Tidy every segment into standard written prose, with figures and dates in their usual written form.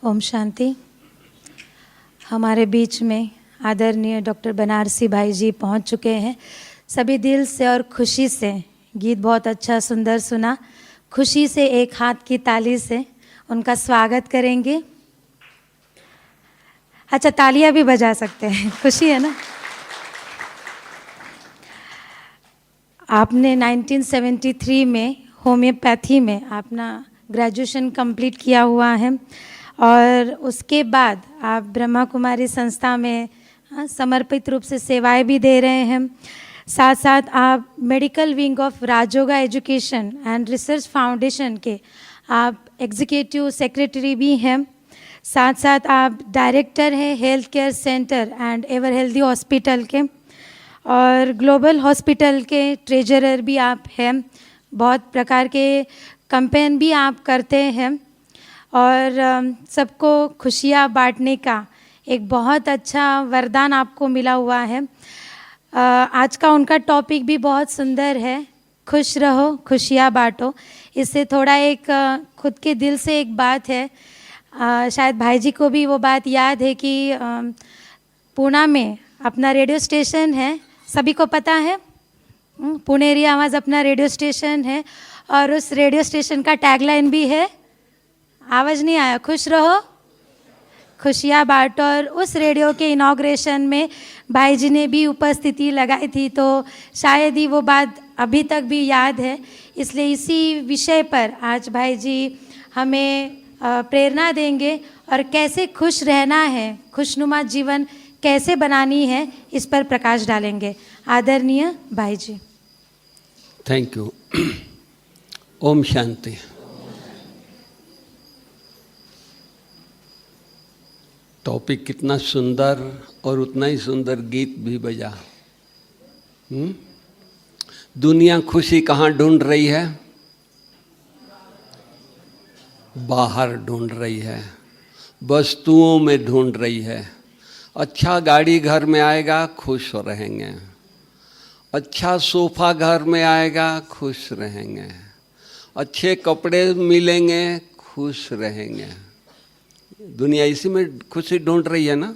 ओम शांति। हमारे बीच में आदरणीय डॉक्टर बनारसी भाई जी पहुंच चुके हैं। सभी दिल से और खुशी से गीत बहुत अच्छा सुंदर सुना। खुशी से एक हाथ की ताली से उनका स्वागत करेंगे। अच्छा, तालियां भी बजा सकते हैं, खुशी है ना। आपने 1973 में होम्योपैथी में अपना ग्रेजुएशन कंप्लीट किया हुआ है और उसके बाद आप ब्रह्मा कुमारी संस्था में समर्पित रूप से सेवाएं भी दे रहे हैं। साथ साथ आप medical wing of Rajyoga education and research foundation के आप एग्जीक्यूटिव सेक्रेटरी भी हैं। साथ साथ आप डायरेक्टर हैं health care centre and ever healthy hospital के और ग्लोबल हॉस्पिटल के ट्रेजरर भी आप हैं। बहुत प्रकार के कैंपेन भी आप करते हैं और सबको खुशियाँ बांटने का एक बहुत अच्छा वरदान आपको मिला हुआ है। आज का उनका टॉपिक भी बहुत सुंदर है, खुश रहो खुशियाँ बांटो। इससे थोड़ा एक खुद के दिल से एक बात है, शायद भाई जी को भी वो बात याद है कि पुणे में अपना रेडियो स्टेशन है, सभी को पता है, पुणेरी आवाज़ अपना रेडियो स्टेशन है और उस रेडियो स्टेशन का टैगलाइन भी है, आवाज़ नहीं आया, खुश रहो खुशियाँ बांटो। और उस रेडियो के इनॉग्रेशन में भाई जी ने भी उपस्थिति लगाई थी, तो शायद ही वो बात अभी तक भी याद है। इसलिए इसी विषय पर आज भाई जी हमें प्रेरणा देंगे और कैसे खुश रहना है, खुशनुमा जीवन कैसे बनानी है, इस पर प्रकाश डालेंगे। आदरणीय भाई जी। Thank you. ओम शांति। टॉपिक कितना सुंदर और उतना ही सुंदर गीत भी बजा। दुनिया खुशी कहाँ ढूंढ रही है? बाहर ढूंढ रही है, वस्तुओं में ढूंढ रही है। अच्छा गाड़ी घर में आएगा, खुश रहेंगे। अच्छा सोफा घर में आएगा, खुश रहेंगे। अच्छे कपड़े मिलेंगे, खुश रहेंगे। दुनिया इसी में खुशी ढूंढ रही है ना।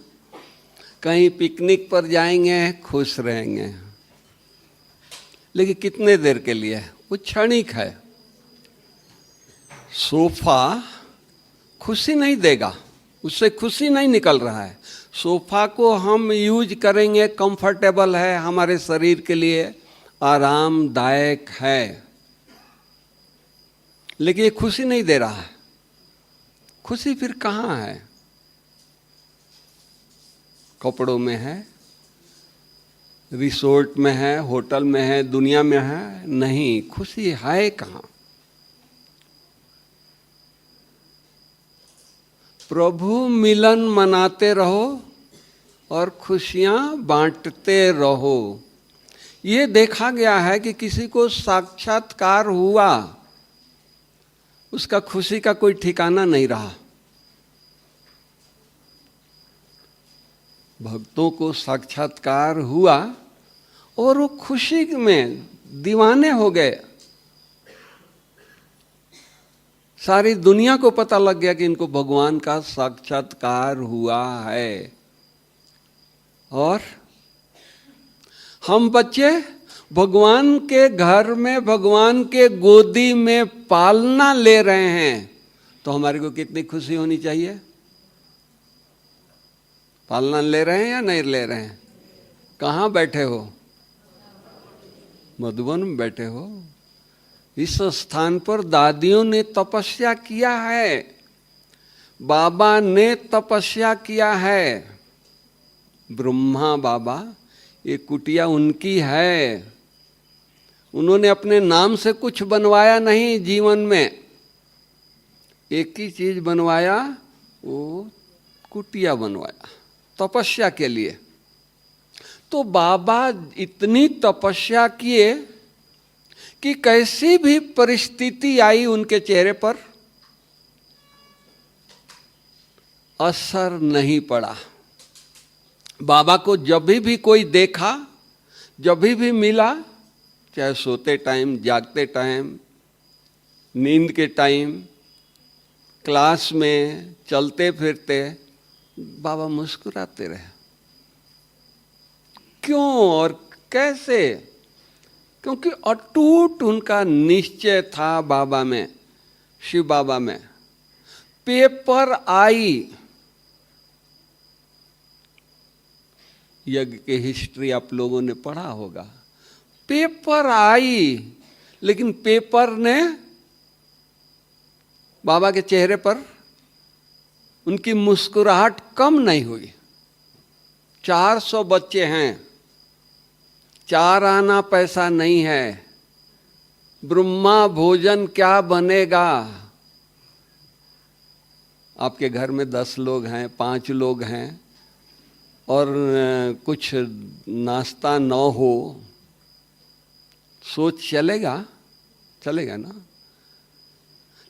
कहीं पिकनिक पर जाएंगे, खुश रहेंगे, लेकिन कितने देर के लिए? वो क्षणिक है। सोफा खुशी नहीं देगा, उससे खुशी नहीं निकल रहा है। सोफा को हम यूज करेंगे, कंफर्टेबल है, हमारे शरीर के लिए आरामदायक है, लेकिन ये खुशी नहीं दे रहा है। खुशी फिर कहाँ है? कपड़ों में है, रिसोर्ट में है, होटल में है, दुनिया में है? नहीं, खुशी है कहाँ? प्रभु मिलन मनाते रहो और खुशियाँ बांटते रहो। ये देखा गया है कि किसी को साक्षात्कार हुआ, उसका खुशी का कोई ठिकाना नहीं रहा। भक्तों को साक्षात्कार हुआ और वो खुशी में दीवाने हो गए। सारी दुनिया को पता लग गया कि इनको भगवान का साक्षात्कार हुआ है। और हम बच्चे भगवान के घर में, भगवान के गोदी में पालना ले रहे हैं, तो हमारे को कितनी खुशी होनी चाहिए? पालना ले रहे हैं या नहीं ले रहे हैं? कहाँ बैठे हो? मधुबन में बैठे हो। इस स्थान पर दादियों ने तपस्या किया है, बाबा ने तपस्या किया है। ब्रह्मा बाबा, ये कुटिया उनकी है। उन्होंने अपने नाम से कुछ बनवाया नहीं जीवन में, एक ही चीज बनवाया, वो कुटिया बनवाया तपस्या के लिए। तो बाबा इतनी तपस्या किए कि कैसी भी परिस्थिति आई उनके चेहरे पर असर नहीं पड़ा। बाबा को जब भी कोई देखा, जब भी मिला, चाहे सोते टाइम, जागते टाइम, नींद के टाइम, क्लास में चलते फिरते बाबा मुस्कुराते रहे। क्यों और कैसे? क्योंकि अटूट उनका निश्चय था बाबा में, शिव बाबा में। पेपर आई, यज्ञ की हिस्ट्री आप लोगों ने पढ़ा होगा। पेपर आई, लेकिन पेपर ने बाबा के चेहरे पर उनकी मुस्कुराहट कम नहीं हुई। 400 बच्चे हैं, 4 आना पैसा नहीं है, ब्रह्मा भोजन क्या बनेगा। आपके घर में 10 लोग हैं, 5 लोग हैं और कुछ नाश्ता न हो, सोच चलेगा? चलेगा ना।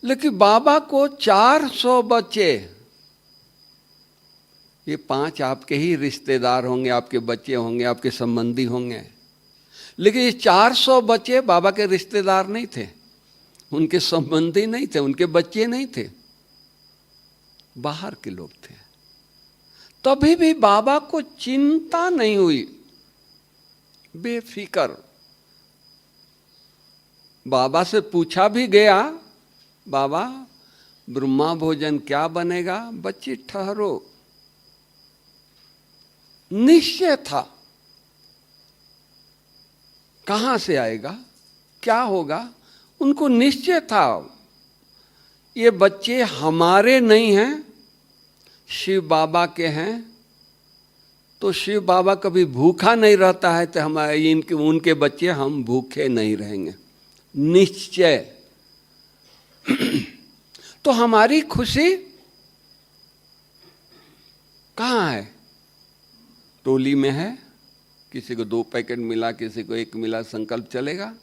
लेकिन बाबा को 400 बच्चे, ये 5 आपके ही रिश्तेदार होंगे, आपके बच्चे होंगे, आपके संबंधी होंगे, लेकिन ये 400 बच्चे बाबा के रिश्तेदार नहीं थे, उनके संबंधी नहीं थे, उनके बच्चे नहीं थे, बाहर के लोग थे। तभी भी बाबा को चिंता नहीं हुई, बेफिक्र। बाबा से पूछा भी गया, बाबा ब्रह्मा भोजन क्या बनेगा? बच्चे ठहरो। निश्चय था, कहां से आएगा, क्या होगा, उनको निश्चय था। ये बच्चे हमारे नहीं हैं, शिव बाबा के हैं। तो शिव बाबा कभी भूखा नहीं रहता है, तो हमारे उनके बच्चे हम भूखे नहीं रहेंगे। निश्चय। तो हमारी खुशी कहाँ है? टोली में है, किसी को 2 पैकेट मिला, किसी को 1 मिला, संकल्प चलेगा?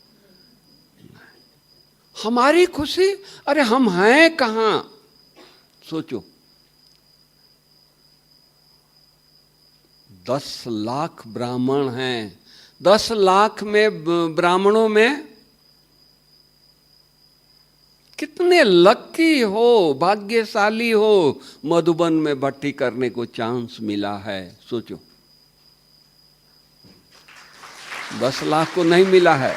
हमारी खुशी, अरे हम हैं कहां? सोचो, 10 लाख ब्राह्मण हैं, 10 लाख में ब्राह्मणों में कितने लकी हो, भाग्यशाली हो, मधुबन में भट्टी करने को चांस मिला है। सोचो, 10 लाख को नहीं मिला है।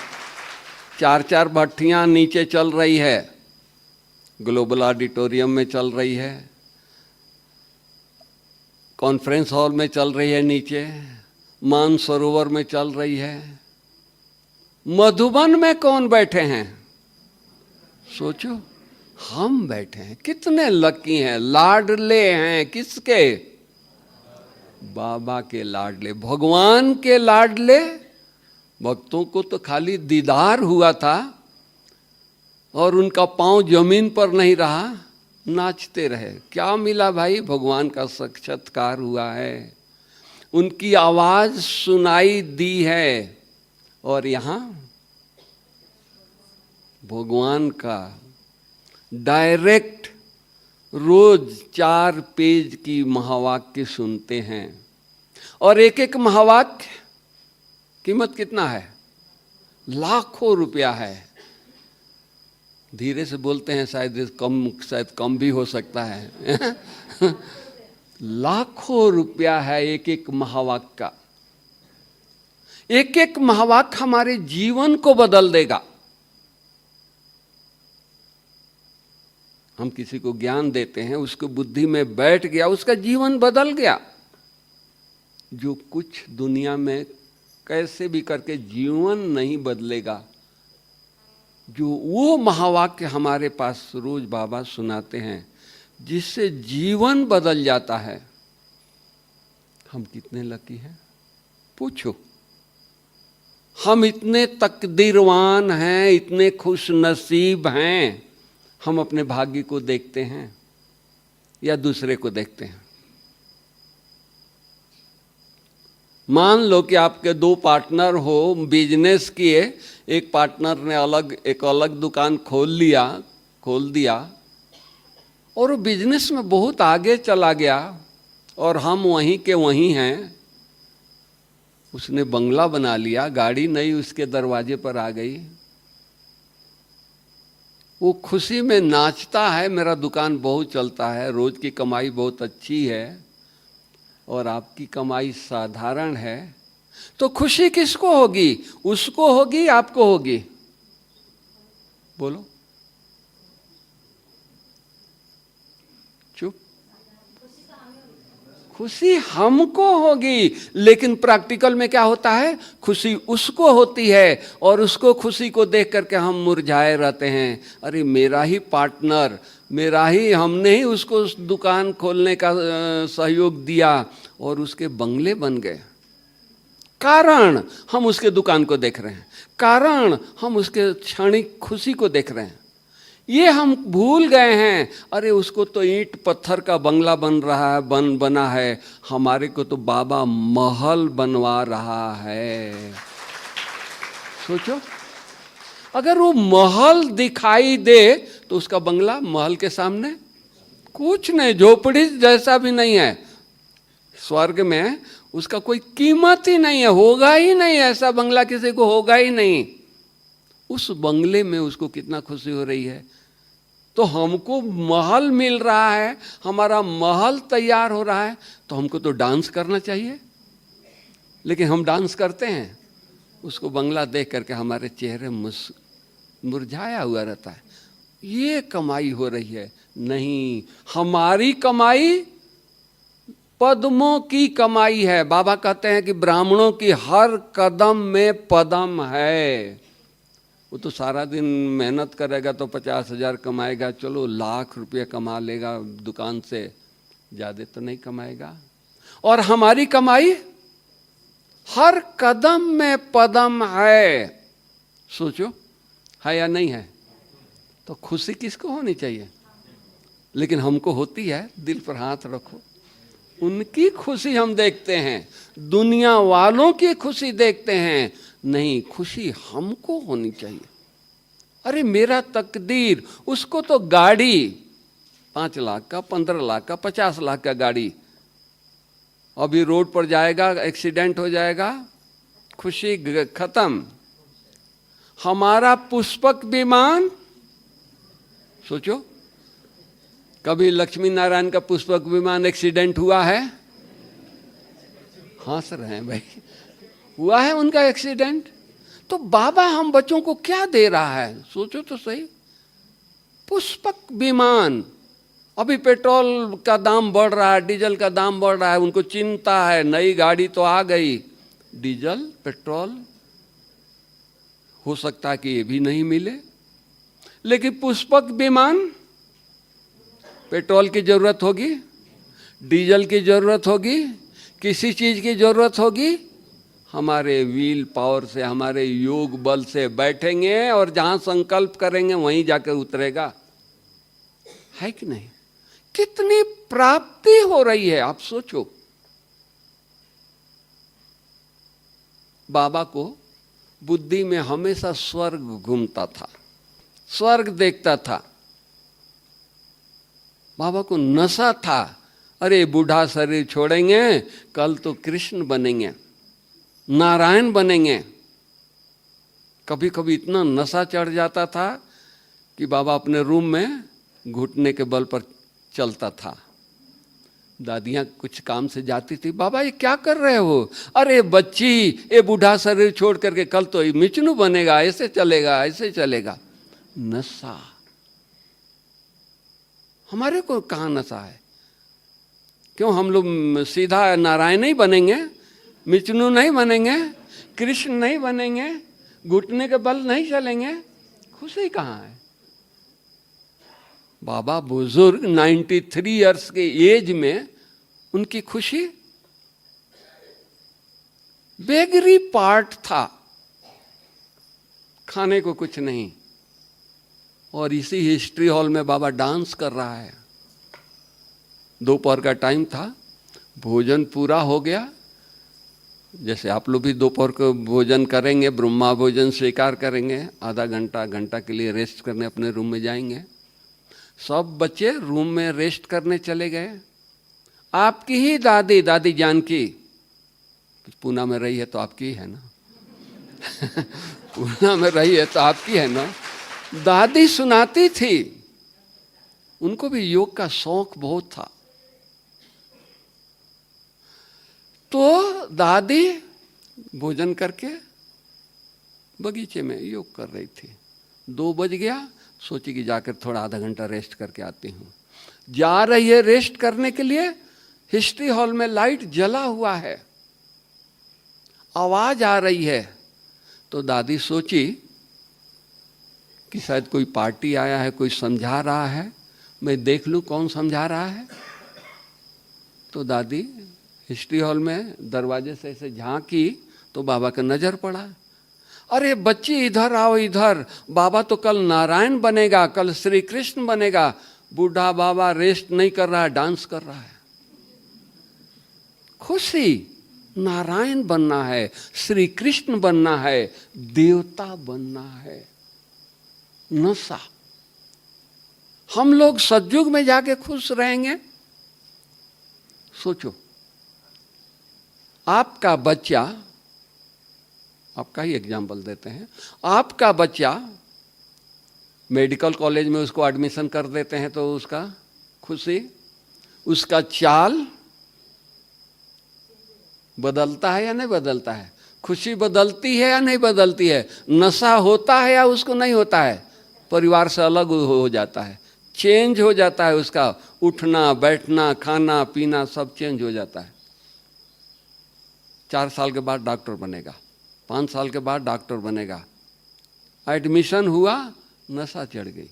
4-4 भट्टियां नीचे चल रही है, ग्लोबल ऑडिटोरियम में चल रही है, कॉन्फ्रेंस हॉल में चल रही है, नीचे मानसरोवर में चल रही है। मधुबन में कौन बैठे हैं? सोचो, हम बैठे हैं। कितने लकी हैं, लाडले हैं। किसके? बाबा के लाडले, भगवान के लाडले। भक्तों को तो खाली दीदार हुआ था और उनका पांव जमीन पर नहीं रहा, नाचते रहे। क्या मिला भाई? भगवान का साक्षात्कार हुआ है, उनकी आवाज सुनाई दी है। और यहाँ भगवान का डायरेक्ट रोज 4 पेज की महावाक्य सुनते हैं। और एक महावाक्य कीमत कितना है? लाखों रुपया है। धीरे से बोलते हैं, शायद कम भी हो सकता है। लाखों रुपया है एक महावाक्य का। एक महावाक्य हमारे जीवन को बदल देगा। हम किसी को ज्ञान देते हैं, उसको बुद्धि में बैठ गया, उसका जीवन बदल गया। जो कुछ दुनिया में कैसे भी करके जीवन नहीं बदलेगा, जो वो महावाक्य हमारे पास रोज बाबा सुनाते हैं, जिससे जीवन बदल जाता है। हम कितने लकी हैं, पूछो। हम इतने तकदीरवान हैं, इतने खुश नसीब हैं। हम अपने भाग्य को देखते हैं या दूसरे को देखते हैं? मान लो कि आपके 2 पार्टनर हो, बिजनेस किए, एक पार्टनर ने एक अलग दुकान खोल दिया और वो बिजनेस में बहुत आगे चला गया और हम वहीं के वहीं हैं। उसने बंगला बना लिया, गाड़ी नई उसके दरवाजे पर आ गई। वो खुशी में नाचता है, मेरा दुकान बहुत चलता है, रोज की कमाई बहुत अच्छी है और आपकी कमाई साधारण है, तो खुशी किसको होगी? उसको होगी, आपको होगी? बोलो। चुप। खुशी हमको होगी, लेकिन प्रैक्टिकल में क्या होता है? खुशी उसको होती है और उसको खुशी को देख करके हम मुरझाए रहते हैं। अरे मेरा ही पार्टनर, मेरा ही, हमने ही उसको उस दुकान खोलने का सहयोग दिया और उसके बंगले बन गए। कारण हम उसके दुकान को देख रहे हैं, कारण हम उसके क्षणिक खुशी को देख रहे हैं। ये हम भूल गए हैं, अरे उसको तो ईंट पत्थर का बंगला बन रहा है, बना है, हमारे को तो बाबा महल बनवा रहा है। सोचो, अगर वो महल दिखाई दे तो उसका बंगला महल के सामने कुछ नहीं, झोपड़ी जैसा भी नहीं है। स्वर्ग में उसका कोई कीमत ही नहीं है, होगा ही नहीं, ऐसा बंगला किसी को होगा ही नहीं। उस बंगले में उसको कितना खुशी हो रही है। तो हमको महल मिल रहा है, हमारा महल तैयार हो रहा है, तो हमको तो डांस करना चाहिए। लेकिन हम डांस करते हैं, उसको बंगला देख करके हमारे चेहरे मुरझाया हुआ रहता है। ये कमाई हो रही है। नहीं, हमारी कमाई पद्मों की कमाई है। बाबा कहते हैं कि ब्राह्मणों की हर कदम में पद्म है। वो तो सारा दिन मेहनत करेगा तो 50,000 कमाएगा, चलो लाख रुपये कमा लेगा दुकान से, ज़्यादा तो नहीं कमाएगा। और हमारी कमाई हर कदम में पद्म है। सोचो, है या नहीं है? तो खुशी किसको होनी चाहिए? लेकिन हमको होती है। दिल पर हाथ रखो, उनकी खुशी हम देखते हैं, दुनिया वालों की खुशी देखते हैं। नहीं, खुशी हमको होनी चाहिए। अरे मेरा तकदीर, उसको तो गाड़ी 5 लाख का, 15 लाख का, 50 लाख का गाड़ी, अभी रोड पर जाएगा, एक्सीडेंट हो जाएगा, खुशी खत्म। हमारा पुष्पक विमान, सोचो, कभी लक्ष्मी नारायण का पुष्पक विमान एक्सीडेंट हुआ है? हंस रहे हैं भाई, हुआ है उनका एक्सीडेंट। तो बाबा हम बच्चों को क्या दे रहा है? सोचो तो सही, पुष्पक विमान। अभी पेट्रोल का दाम बढ़ रहा है, डीजल का दाम बढ़ रहा है, उनको चिंता है, नई गाड़ी तो आ गई, डीजल पेट्रोल हो सकता है कि ये भी नहीं मिले। लेकिन पुष्पक विमान, पेट्रोल की जरूरत होगी, डीजल की जरूरत होगी, किसी चीज की जरूरत होगी, हमारे व्हील पावर से, हमारे योग बल से बैठेंगे और जहां संकल्प करेंगे वहीं जाकर उतरेगा। है कि नहीं? कितनी प्राप्ति हो रही है, आप सोचो। बाबा को बुद्धि में हमेशा स्वर्ग घूमता था, स्वर्ग देखता था। बाबा को नशा था, अरे बूढ़ा शरीर छोड़ेंगे, कल तो कृष्ण बनेंगे, नारायण बनेंगे। कभी कभी इतना नशा चढ़ जाता था कि बाबा अपने रूम में घुटने के बल पर चलता था। दादियाँ कुछ काम से जाती थी, बाबा ये क्या कर रहे हो? अरे बच्ची, ये बूढ़ा शरीर छोड़ करके कल तो मिचनू बनेगा, ऐसे चलेगा, ऐसे चलेगा। नशा। हमारे को कहाँ नशा है? क्यों हम लोग सीधा नारायण नहीं बनेंगे, मिचनू नहीं बनेंगे, कृष्ण नहीं बनेंगे, घुटने के बल नहीं चलेंगे? खुशी कहाँ है? बाबा बुजुर्ग 93 इयर्स के एज में उनकी खुशी बेगरी पार्ट था, खाने को कुछ नहीं। और इसी हिस्ट्री हॉल में बाबा डांस कर रहा है। दोपहर का टाइम था, भोजन पूरा हो गया। जैसे आप लोग भी दोपहर को भोजन करेंगे, ब्रह्मा भोजन स्वीकार करेंगे, आधा घंटा के लिए रेस्ट करने अपने रूम में जाएंगे। सब बच्चे रूम में रेस्ट करने चले गए। आपकी ही दादी, दादी जानकी, पूना में रही है तो आपकी है ना पूना में रही है तो आपकी है ना। दादी सुनाती थी, उनको भी योग का शौक बहुत था। तो दादी भोजन करके बगीचे में योग कर रही थी। 2 बज गया, सोची कि जाकर थोड़ा आधा घंटा रेस्ट करके आती हूँ। जा रही है रेस्ट करने के लिए, हिस्ट्री हॉल में लाइट जला हुआ है, आवाज आ रही है। तो दादी सोची कि शायद कोई पार्टी आया है, कोई समझा रहा है, मैं देख लूं कौन समझा रहा है। तो दादी हिस्ट्री हॉल में दरवाजे से ऐसे झांकी तो बाबा का नजर पड़ा। अरे बच्ची इधर आओ, इधर, बाबा तो कल नारायण बनेगा, कल श्री कृष्ण बनेगा। बूढ़ा बाबा रेस्ट नहीं कर रहा है, डांस कर रहा है। खुशी, नारायण बनना है, श्री कृष्ण बनना है, देवता बनना है। नशा। हम लोग सतयुग में जाके खुश रहेंगे? सोचो, आपका बच्चा, आपका ही एग्जाम्पल देते हैं, आपका बच्चा मेडिकल कॉलेज में उसको एडमिशन कर देते हैं तो उसका खुशी, उसका चाल बदलता है या नहीं बदलता है? खुशी बदलती है या नहीं बदलती है? नशा होता है या उसको नहीं होता है? परिवार से अलग हो जाता है, चेंज हो जाता है, उसका उठना बैठना खाना पीना सब चेंज हो जाता है। 4 साल के बाद डॉक्टर बनेगा, 5 साल के बाद डॉक्टर बनेगा। एडमिशन हुआ, नशा चढ़ गई।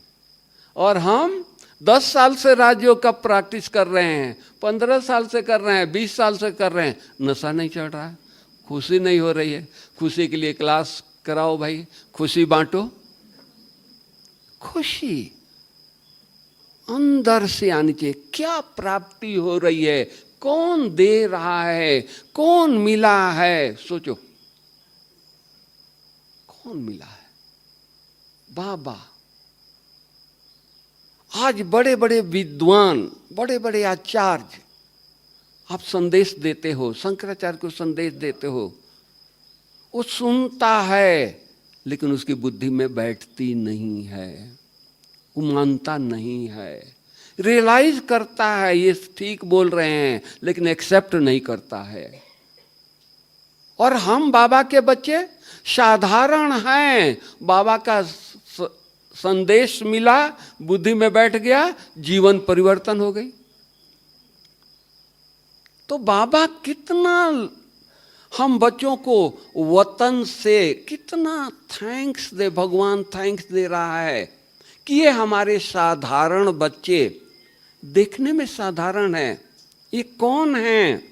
और हम 10 साल से राजयोग का प्रैक्टिस कर रहे हैं, 15 साल से कर रहे हैं, 20 साल से कर रहे हैं, नशा नहीं चढ़ रहा है, खुशी नहीं हो रही है। खुशी के लिए क्लास कराओ भाई, खुशी बांटो। खुशी अंदर से आनी चाहिए। क्या प्राप्ति हो रही है, कौन दे रहा है, कौन मिला है? सोचो, कौन मिला है? बाबा। आज बड़े बड़े विद्वान, बड़े बड़े आचार्य, आप संदेश देते हो, शंकराचार्य को संदेश देते हो, वो सुनता है लेकिन उसकी बुद्धि में बैठती नहीं है, वो मानता नहीं है। रियलाइज करता है ये ठीक बोल रहे हैं लेकिन एक्सेप्ट नहीं करता है। और हम बाबा के बच्चे साधारण हैं, बाबा का संदेश मिला, बुद्धि में बैठ गया, जीवन परिवर्तन हो गई। तो बाबा कितना हम बच्चों को वतन से कितना थैंक्स दे, भगवान थैंक्स दे रहा है कि ये हमारे साधारण बच्चे, देखने में साधारण है, ये कौन है?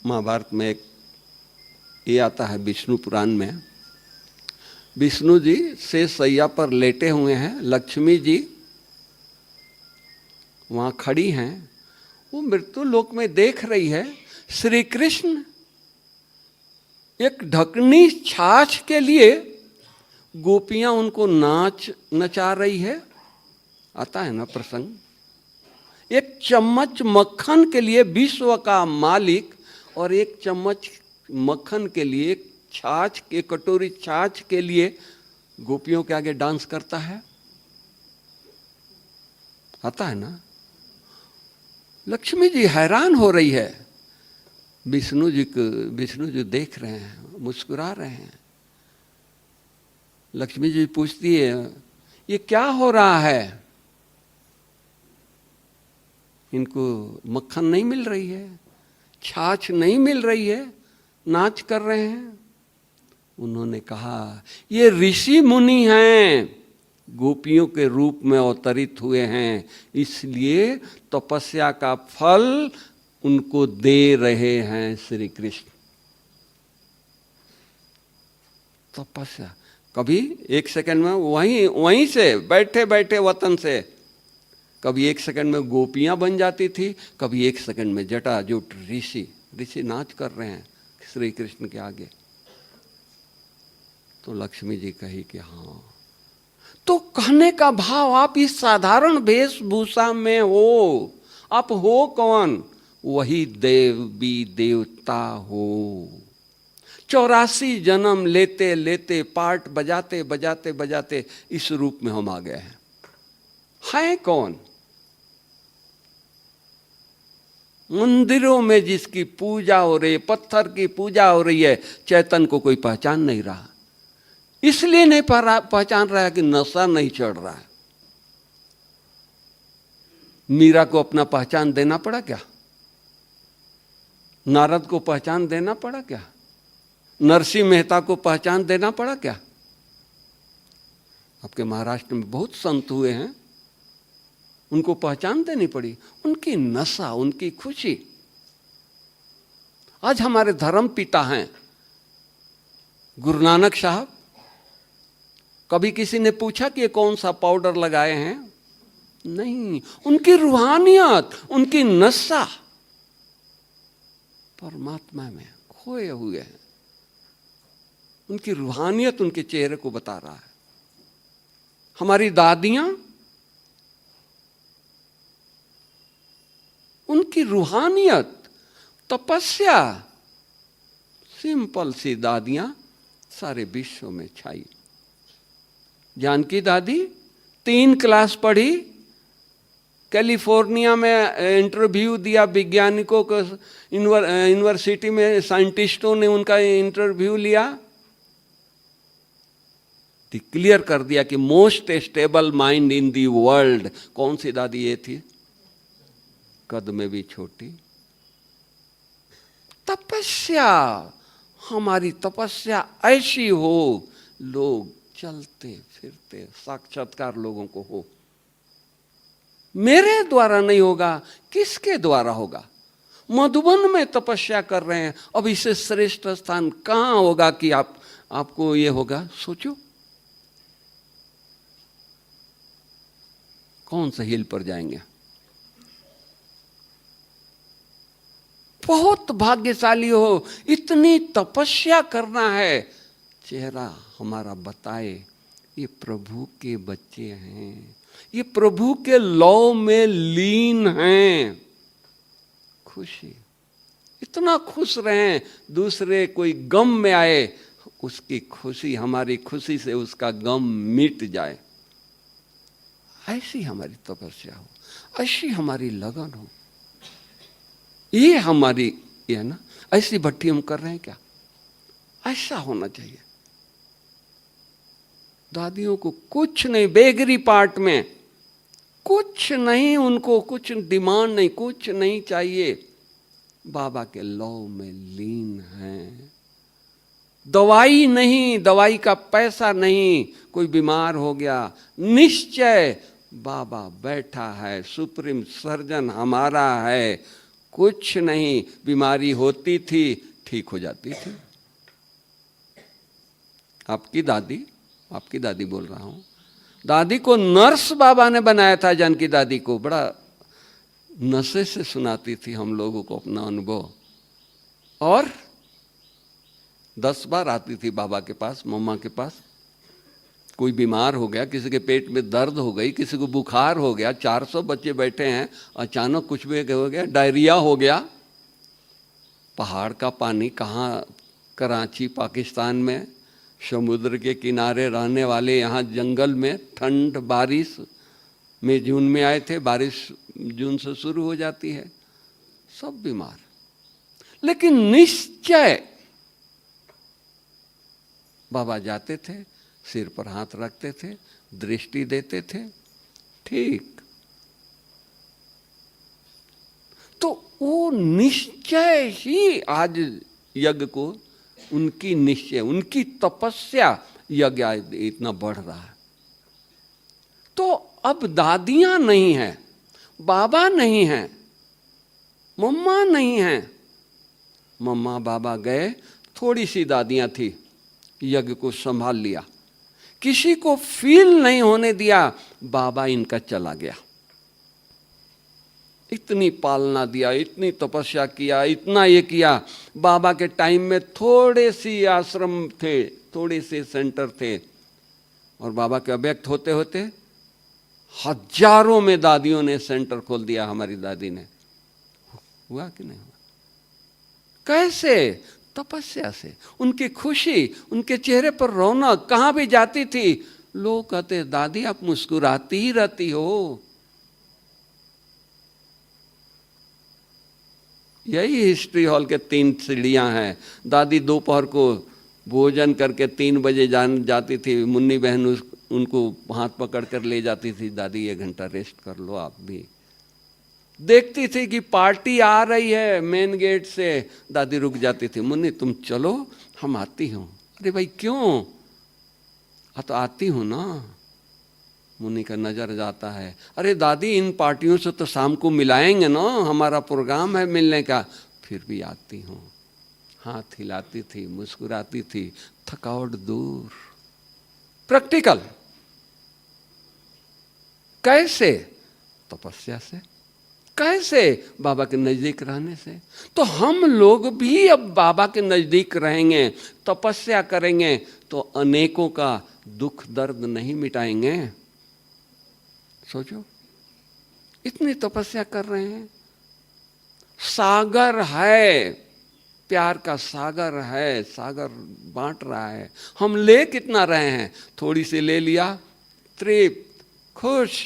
महाभारत में एक ये आता है, विष्णु पुराण में, विष्णु जी शेष सैया पर लेटे हुए हैं, लक्ष्मी जी वहां खड़ी हैं, वो मृत्यु लोक में देख रही है। श्री कृष्ण एक ढकनी छाछ के लिए गोपियां उनको नचा रही है, आता है ना प्रसंग। एक चम्मच मक्खन के लिए विश्व का मालिक और एक चम्मच मक्खन के लिए, छाछ के कटोरी छाछ के लिए गोपियों के आगे डांस करता है, आता है ना। लक्ष्मी जी हैरान हो रही है, विष्णु जी देख रहे हैं, मुस्कुरा रहे हैं। लक्ष्मी जी पूछती है ये क्या हो रहा है? इनको मक्खन नहीं मिल रही है, छाछ नहीं मिल रही है, नाच कर रहे हैं। उन्होंने कहा ये ऋषि मुनि हैं, गोपियों के रूप में अवतरित हुए हैं, इसलिए तपस्या का फल उनको दे रहे हैं श्री कृष्ण। तपस्या कभी 1 सेकंड में वहीं से बैठे बैठे वतन से, कभी 1 सेकंड में गोपियां बन जाती थी, कभी 1 सेकंड में जटाजूट ऋषि नाच कर रहे हैं श्री कृष्ण के आगे। तो लक्ष्मी जी कही कि हाँ। तो कहने का भाव, आप इस साधारण वेशभूषा में हो, आप हो कौन? वही देवी देवता हो। 84 जन्म लेते लेते पार्ट बजाते बजाते बजाते इस रूप में हम आ गए हैं कौन? मंदिरों में जिसकी पूजा हो रही है, पत्थर की पूजा हो रही है, चैतन्य को कोई पहचान नहीं रहा। इसलिए नहीं पहचान रहा है कि नशा नहीं चढ़ रहा है। मीरा को अपना पहचान देना पड़ा क्या? नारद को पहचान देना पड़ा क्या? नरसिंह मेहता को पहचान देना पड़ा क्या? आपके महाराष्ट्र में बहुत संत हुए हैं, उनको पहचान देनी पड़ी। उनकी नशा, उनकी खुशी। आज हमारे धर्म पिता हैं गुरु नानक साहब। कभी किसी ने पूछा कि ये कौन सा पाउडर लगाए हैं? नहीं, उनकी रूहानियत, उनकी नशा परमात्मा में खोए हुए हैं। उनकी रूहानियत उनके चेहरे को बता रहा है। हमारी दादियां, उनकी रूहानियत, तपस्या, सिंपल सी दादियां सारे विश्व में छाई। जानकी दादी 3 क्लास पढ़ी, कैलिफोर्निया में इंटरव्यू दिया वैज्ञानिकों को, यूनिवर्सिटी में साइंटिस्टों ने उनका इंटरव्यू लिया, क्लियर कर दिया कि most stable mind in the world. कौन सी दादी ये थी? कद में भी छोटी। तपस्या, हमारी तपस्या ऐसी हो लोग चलते फिरते साक्षात्कार लोगों को हो। मेरे द्वारा नहीं होगा, किसके द्वारा होगा? मधुबन में तपस्या कर रहे हैं, अब इससे श्रेष्ठ स्थान कहां होगा कि आपको ये होगा? सोचो, कौन सा हिल पर जाएंगे? बहुत भाग्यशाली हो, इतनी तपस्या करना है, चेहरा हमारा बताए ये प्रभु के बच्चे हैं, ये प्रभु के लौ में लीन हैं। खुशी, इतना खुश रहें, दूसरे कोई गम में आए, उसकी खुशी हमारी खुशी से उसका गम मिट जाए। ऐसी हमारी तपस्या हो, ऐसी हमारी लगन हो। ये हमारी ये है ना, ऐसी भट्टी हम कर रहे हैं क्या? ऐसा होना चाहिए। दादियों को कुछ नहीं, बेगरी पार्ट में कुछ नहीं, उनको कुछ डिमांड नहीं, कुछ नहीं चाहिए, बाबा के लौ में लीन हैं। दवाई नहीं, दवाई का पैसा नहीं, कोई बीमार हो गया, निश्चय बाबा बैठा है, सुप्रीम सर्जन हमारा है, कुछ नहीं। बीमारी होती थी, ठीक हो जाती थी। आपकी दादी बोल रहा हूं, दादी को नर्स बाबा ने बनाया था। जानकी दादी को बड़ा नशे से सुनाती थी हम लोगों को अपना अनुभव, और 10 बार आती थी बाबा के पास, मम्मा के पास। कोई बीमार हो गया, किसी के पेट में दर्द हो गई, किसी को बुखार हो गया, 400 बच्चे बैठे हैं, अचानक कुछ भी हो गया, डायरिया हो गया। पहाड़ का पानी कहाँ, कराची पाकिस्तान में, समुद्र के किनारे रहने वाले, यहाँ जंगल में ठंड, बारिश में जून में आए थे, बारिश जून से शुरू हो जाती है, सब बीमार। लेकिन निश्चय बाबा जाते थे, सिर पर हाथ रखते थे, दृष्टि देते थे, ठीक। तो वो निश्चय ही आज यज्ञ को, उनकी निश्चय, उनकी तपस्या यज्ञ इतना बढ़ रहा है। तो अब दादियां नहीं हैं, बाबा नहीं हैं, मम्मा नहीं हैं। मम्मा बाबा गए, थोड़ी सी दादियां थी, यज्ञ को संभाल लिया, किसी को फील नहीं होने दिया, बाबा इनका चला गया। इतनी पालना दिया, इतनी तपस्या किया, इतना ये किया। बाबा के टाइम में थोड़े सी आश्रम थे, थोड़े से सेंटर थे, और बाबा के अव्यक्त होते होते हजारों में दादियों ने सेंटर खोल दिया। हमारी दादी ने, हुआ कि नहीं हुआ? कैसे? तपस्या से। उनकी खुशी, उनके चेहरे पर रौनक, कहाँ भी जाती थी लोग कहते दादी आप मुस्कुराती ही रहती हो। यही हिस्ट्री हॉल के 3 सीढ़ियां हैं। दादी दोपहर को भोजन करके 3 बजे जाती थी। मुन्नी बहन उनको हाथ पकड़ कर ले जाती थी, दादी 1 घंटा रेस्ट कर लो आप भी। देखती थी कि पार्टी आ रही है मेन गेट से, दादी रुक जाती थी, मुन्नी तुम चलो हम आती हूं। अरे भाई क्यों? तो आती हूं ना। मुन्नी का नजर जाता है, अरे दादी इन पार्टियों से तो शाम को मिलाएंगे ना, हमारा प्रोग्राम है मिलने का। फिर भी आती हूं। हाथ हिलाती थी, मुस्कुराती थी, थकावट दूर। प्रैक्टिकल। कैसे? तपस्या से। कैसे? बाबा के नजदीक रहने से। तो हम लोग भी अब बाबा के नजदीक रहेंगे, तपस्या करेंगे तो अनेकों का दुख दर्द नहीं मिटाएंगे। सोचो, इतनी तपस्या कर रहे हैं, सागर है, प्यार का सागर है, सागर बांट रहा है। हम ले कितना रहे हैं? थोड़ी सी ले लिया, तृप्त, खुश,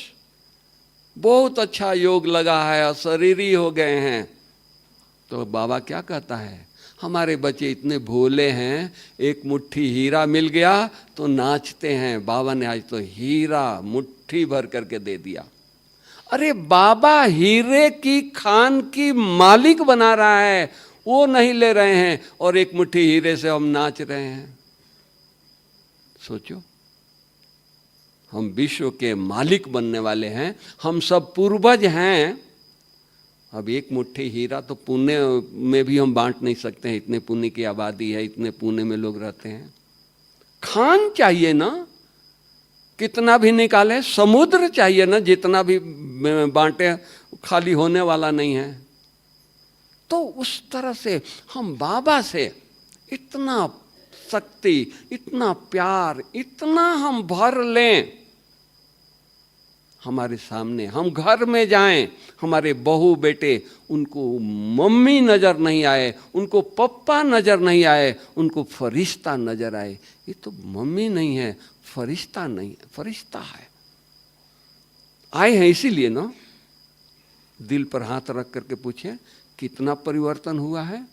बहुत अच्छा योग लगा है, शरीरी हो गए हैं। तो बाबा क्या कहता है? हमारे बच्चे इतने भोले हैं, एक मुट्ठी हीरा मिल गया तो नाचते हैं। बाबा ने आज तो हीरा मुट्ठी भर करके दे दिया। अरे बाबा हीरे की खान की मालिक बना रहा है, वो नहीं ले रहे हैं और एक मुट्ठी हीरे से हम नाच रहे हैं। सोचो, हम विश्व के मालिक बनने वाले हैं, हम सब पूर्वज हैं। अब एक मुट्ठी हीरा तो पुणे में भी हम बांट नहीं सकते हैं, इतने पुणे की आबादी है, इतने पुणे में लोग रहते हैं। खान चाहिए ना, कितना भी निकाले, समुद्र चाहिए ना, जितना भी बांटे खाली होने वाला नहीं है। तो उस तरह से हम बाबा से इतना शक्ति, इतना प्यार, इतना हम भर लें हमारे सामने। हम घर में जाएं, हमारे बहू बेटे, उनको मम्मी नजर नहीं आए, उनको पप्पा नजर नहीं आए, उनको फरिश्ता नजर आए। ये तो मम्मी नहीं है, फरिश्ता नहीं है, फरिश्ता है। आए हैं इसीलिए ना। दिल पर हाथ रख करके पूछे कितना परिवर्तन हुआ है,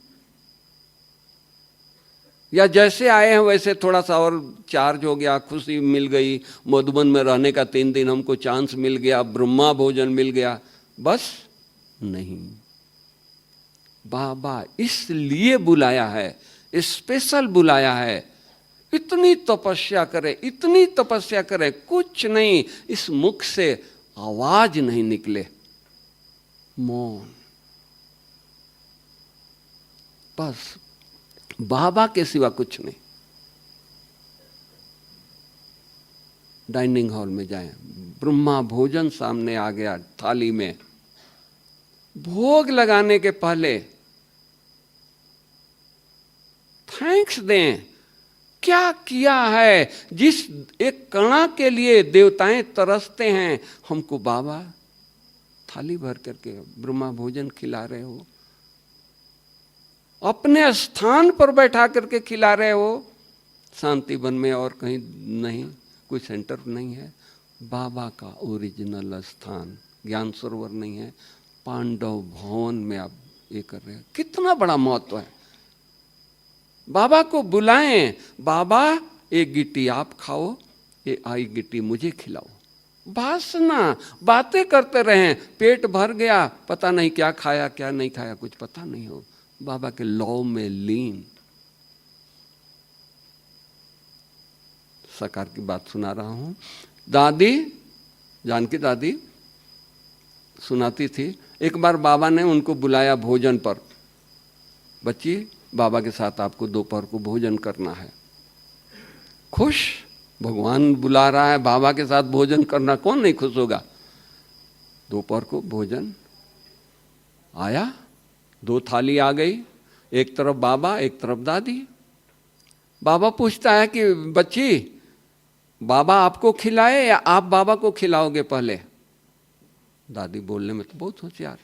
या जैसे आए हैं वैसे थोड़ा सा और चार्ज हो गया, खुशी मिल गई, मधुबन में रहने का 3 दिन हमको चांस मिल गया, ब्रह्मा भोजन मिल गया, बस नहीं। बाबा इसलिए बुलाया है, स्पेशल बुलाया है। इतनी तपस्या करे, इतनी तपस्या करे, कुछ नहीं, इस मुख से आवाज नहीं निकले, मौन। बस बाबा के सिवा कुछ नहीं। डाइनिंग हॉल में जाएं, ब्रह्मा भोजन सामने आ गया थाली में, भोग लगाने के पहले थैंक्स दें। क्या किया है? जिस एक कणा के लिए देवताएं तरसते हैं, हमको बाबा थाली भर करके ब्रह्मा भोजन खिला रहे हो, अपने स्थान पर बैठा करके खिला रहे हो। शांति वन में और कहीं नहीं, कोई सेंटर नहीं है। बाबा का ओरिजिनल स्थान ज्ञान सरोवर नहीं है, पांडव भवन में आप ये कर रहे हैं। कितना बड़ा महत्व है। बाबा को बुलाएं, बाबा एक गिट्टी आप खाओ, ये आई गिट्टी मुझे खिलाओ। वासना, बातें करते रहें, पेट भर गया, पता नहीं क्या खाया क्या नहीं खाया, कुछ पता नहीं हो। बाबा के लौ में लीन। सरकार की बात सुना रहा हूं। दादी, जानकी दादी सुनाती थी, एक बार बाबा ने उनको बुलाया भोजन पर। बच्ची, बाबा के साथ आपको दोपहर को भोजन करना है। खुश, भगवान बुला रहा है, बाबा के साथ भोजन करना, कौन नहीं खुश होगा। दोपहर को भोजन आया, 2 थाली आ गई, एक तरफ बाबा, एक तरफ दादी। बाबा पूछता है कि बच्ची, बाबा आपको खिलाए या आप बाबा को खिलाओगे पहले? दादी बोलने में तो बहुत होशियार।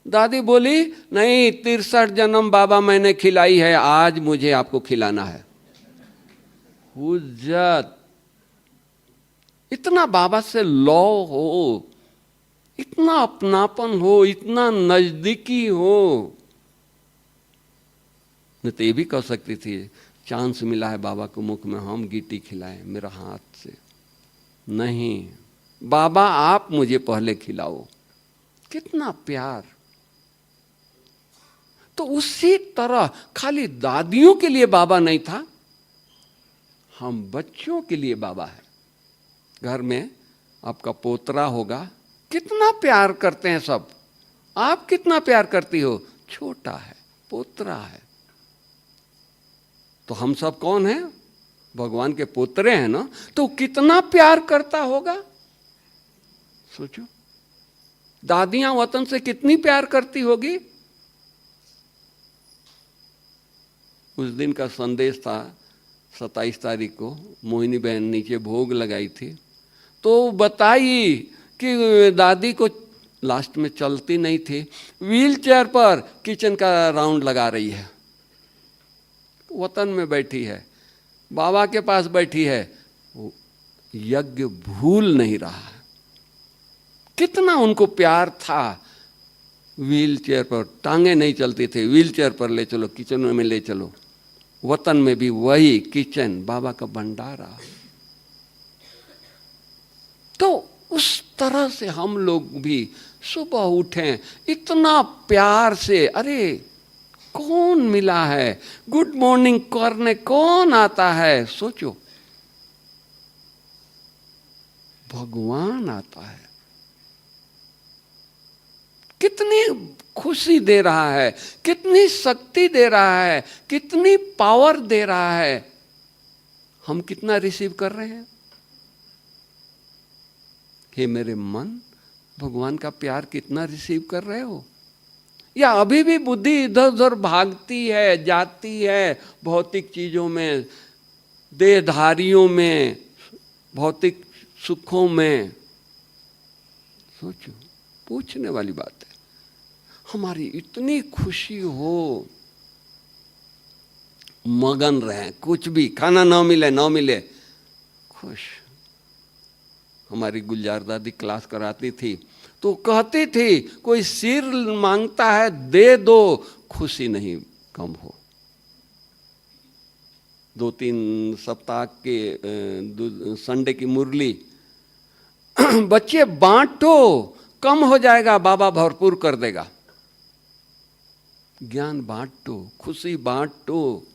दादी बोली, नहीं 63 जन्म बाबा मैंने खिलाई है, आज मुझे आपको खिलाना है। हुज्जत, इतना बाबा से लौ हो, इतना अपनापन हो, इतना नजदीकी हो। नहीं तो ये भी कह सकती थी, चांस मिला है बाबा को मुख में, हम गिट्टी खिलाएं मेरा हाथ से। नहीं, बाबा आप मुझे पहले खिलाओ। कितना प्यार। तो उसी तरह खाली दादियों के लिए बाबा नहीं था, हम बच्चों के लिए बाबा है। घर में आपका पोतरा होगा, कितना प्यार करते हैं सब। आप कितना प्यार करती हो? छोटा है, पोतरा है। तो हम सब कौन हैं? भगवान के पोतरे हैं ना। तो कितना प्यार करता होगा, सोचो। दादियां वतन से कितनी प्यार करती होगी। उस दिन का संदेश था 27 तारीख को, मोहिनी बहन नीचे भोग लगाई थी, तो बताई कि दादी को लास्ट में चलती नहीं थी, व्हील चेयर पर किचन का राउंड लगा रही है, वतन में बैठी है, बाबा के पास बैठी है, वो यज्ञ भूल नहीं रहा है। कितना उनको प्यार था। व्हील चेयर पर, टांगे नहीं चलती थी, व्हील चेयर पर ले चलो, किचन में ले चलो। वतन में भी वही किचन, बाबा का भंडारा। तो उस तरह से हम लोग भी सुबह उठें इतना प्यार से। अरे कौन मिला है, गुड मॉर्निंग करने कौन आता है? सोचो, भगवान आता है। कितनी खुशी दे रहा है, कितनी शक्ति दे रहा है, कितनी पावर दे रहा है। हम कितना रिसीव कर रहे हैं? हे मेरे मन, भगवान का प्यार कितना रिसीव कर रहे हो? या अभी भी बुद्धि इधर उधर भागती है, जाती है भौतिक चीजों में, देहधारियों में, भौतिक सुखों में? सोचो, पूछने वाली बात है। हमारी इतनी खुशी हो, मगन रहे, कुछ भी खाना ना मिले ना मिले, खुश। हमारी गुलजार दादी क्लास कराती थी तो कहती थी, कोई सिर मांगता है दे दो, खुशी नहीं कम हो। 2-3 सप्ताह के संडे की मुरली, बच्चे बांटो, कम हो जाएगा, बाबा भरपूर कर देगा। ज्ञान बांटो, खुशी बांटो।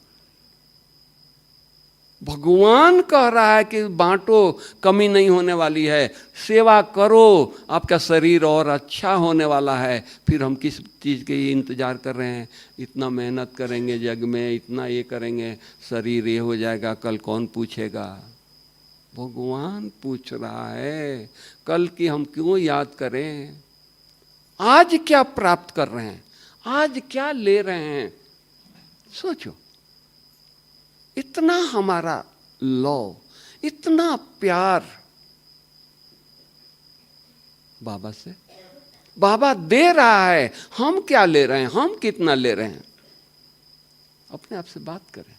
भगवान कह रहा है कि बांटो, कमी नहीं होने वाली है, सेवा करो, आपका शरीर और अच्छा होने वाला है। फिर हम किस चीज़ के इंतजार कर रहे हैं? इतना मेहनत करेंगे जग में, इतना ये करेंगे, शरीर ये हो जाएगा, कल कौन पूछेगा? भगवान पूछ रहा है, कल की हम क्यों याद करें? आज क्या प्राप्त कर रहे हैं, आज क्या ले रहे हैं? सोचो, इतना हमारा लव, इतना प्यार बाबा से। बाबा दे रहा है, हम क्या ले रहे हैं, हम कितना ले रहे हैं? अपने आप से बात करें।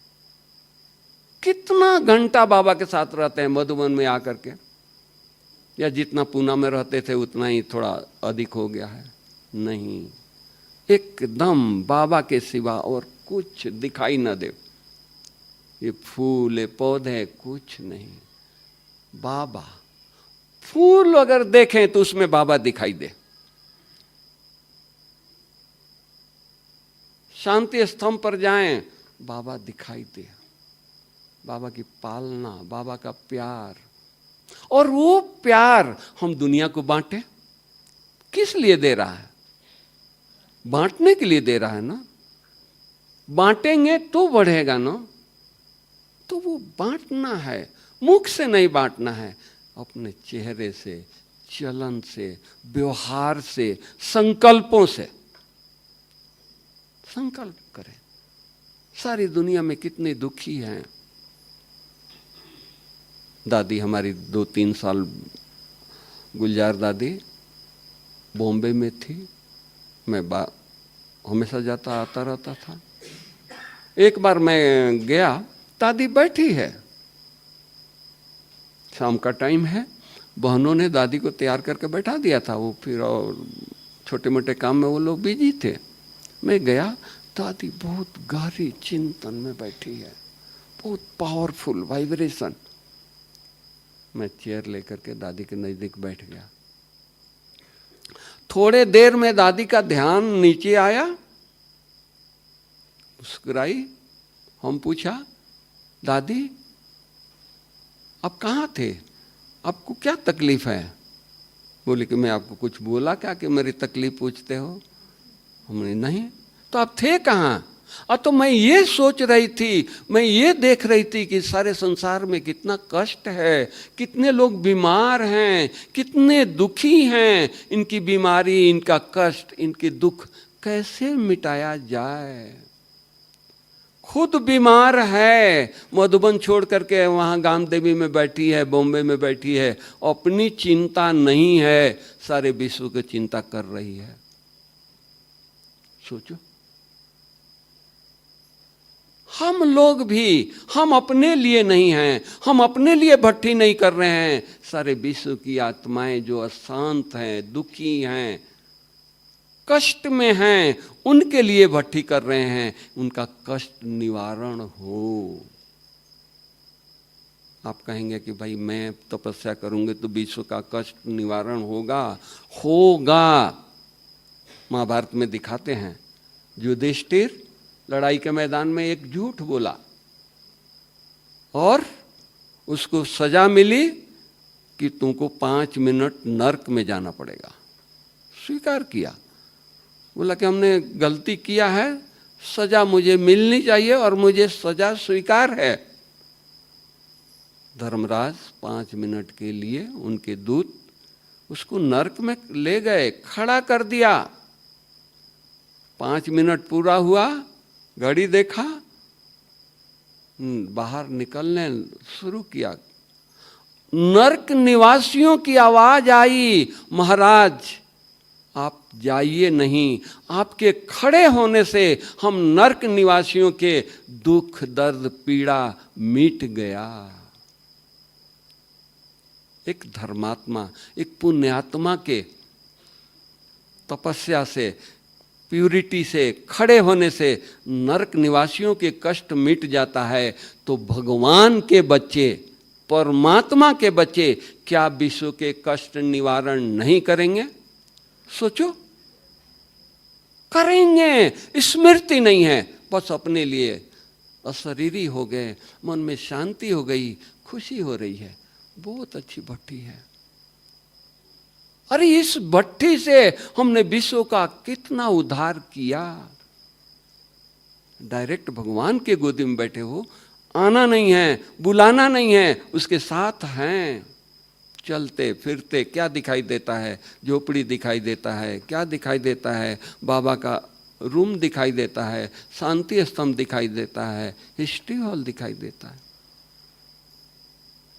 कितना घंटा बाबा के साथ रहते हैं मधुबन में आकर के? या जितना पूना में रहते थे उतना ही थोड़ा अधिक हो गया है? नहीं, एकदम बाबा के सिवा और कुछ दिखाई न दे। ये फूल, ये पौधे, कुछ नहीं। बाबा, फूल अगर देखें तो उसमें बाबा दिखाई दे। शांति स्तंभ पर जाएं, बाबा दिखाई दे। बाबा की पालना, बाबा का प्यार। और वो प्यार हम दुनिया को बांटे। किस लिए दे रहा है? बांटने के लिए दे रहा है ना। बांटेंगे तो बढ़ेगा ना। तो वो बांटना है, मुख से नहीं बांटना है, अपने चेहरे से, चलन से, व्यवहार से, संकल्पों से। संकल्प करें। सारी दुनिया में कितने दुखी हैं। दादी हमारी 2-3 साल, गुलजार दादी बॉम्बे में थी, मैं हमेशा जाता आता रहता था। एक बार मैं गया, दादी बैठी है, शाम का टाइम है, बहनों ने दादी को तैयार करके बैठा दिया था, वो फिर और छोटे मोटे काम में वो लोग बिजी थे। मैं गया, दादी बहुत गहरी चिंतन में बैठी है, बहुत पावरफुल वाइब्रेशन। मैं चेयर लेकर के दादी के नजदीक बैठ गया। थोड़े देर में दादी का ध्यान नीचे आया, मुस्कुराई। हम पूछा, दादी आप कहाँ थे, आपको क्या तकलीफ है? बोले कि मैं आपको कुछ बोला क्या कि मेरी तकलीफ पूछते हो? हमने नहीं। तो आप थे कहाँ? तो मैं ये सोच रही थी, मैं ये देख रही थी कि सारे संसार में कितना कष्ट है, कितने लोग बीमार हैं, कितने दुखी हैं, इनकी बीमारी, इनका कष्ट, इनके दुख कैसे मिटाया जाए। खुद बीमार है, मधुबन छोड़ करके वहाँ गांधीदेवी में बैठी है, बॉम्बे में बैठी है, अपनी चिंता नहीं है, सारे विश्व की चिंता कर रही है। सोचो, हम लोग भी, हम अपने लिए नहीं हैं, हम अपने लिए भट्टी नहीं कर रहे हैं, सारे विश्व की आत्माएं जो अशांत हैं, दुखी हैं, कष्ट में हैं, उनके लिए भट्टी कर रहे हैं, उनका कष्ट निवारण हो। आप कहेंगे कि भाई मैं तपस्या करूंगे तो विश्व का कष्ट निवारण होगा? होगा। महाभारत में दिखाते हैं, युधिष्ठिर लड़ाई के मैदान में एक झूठ बोला और उसको सजा मिली कि तुमको 5 मिनट नरक में जाना पड़ेगा। स्वीकार किया, बोला कि हमने गलती किया है, सजा मुझे मिलनी चाहिए और मुझे सजा स्वीकार है। धर्मराज 5 मिनट के लिए उनके दूत उसको नरक में ले गए, खड़ा कर दिया। 5 मिनट पूरा हुआ, घड़ी देखा, बाहर निकलने शुरू किया। नरक निवासियों की आवाज आई, महाराज आप जाइए नहीं, आपके खड़े होने से हम नरक निवासियों के दुख दर्द पीड़ा मिट गया। एक धर्मात्मा, एक पुण्यात्मा के तपस्या से, प्यूरिटी से, खड़े होने से नरक निवासियों के कष्ट मिट जाता है। तो भगवान के बच्चे, परमात्मा के बच्चे क्या विश्व के कष्ट निवारण नहीं करेंगे? सोचो, करेंगे। स्मृति नहीं है, बस अपने लिए अशरीरी हो गए, मन में शांति हो गई, खुशी हो रही है, बहुत अच्छी भट्टी है। अरे इस भट्टी से हमने विश्व का कितना उद्धार किया। डायरेक्ट भगवान के गोदी में बैठे हो, आना नहीं है, बुलाना नहीं है, उसके साथ हैं। चलते फिरते क्या दिखाई देता है? झोपड़ी दिखाई देता है, क्या दिखाई देता है? बाबा का रूम दिखाई देता है, शांति स्तंभ दिखाई देता है, हिस्ट्री हॉल दिखाई देता है।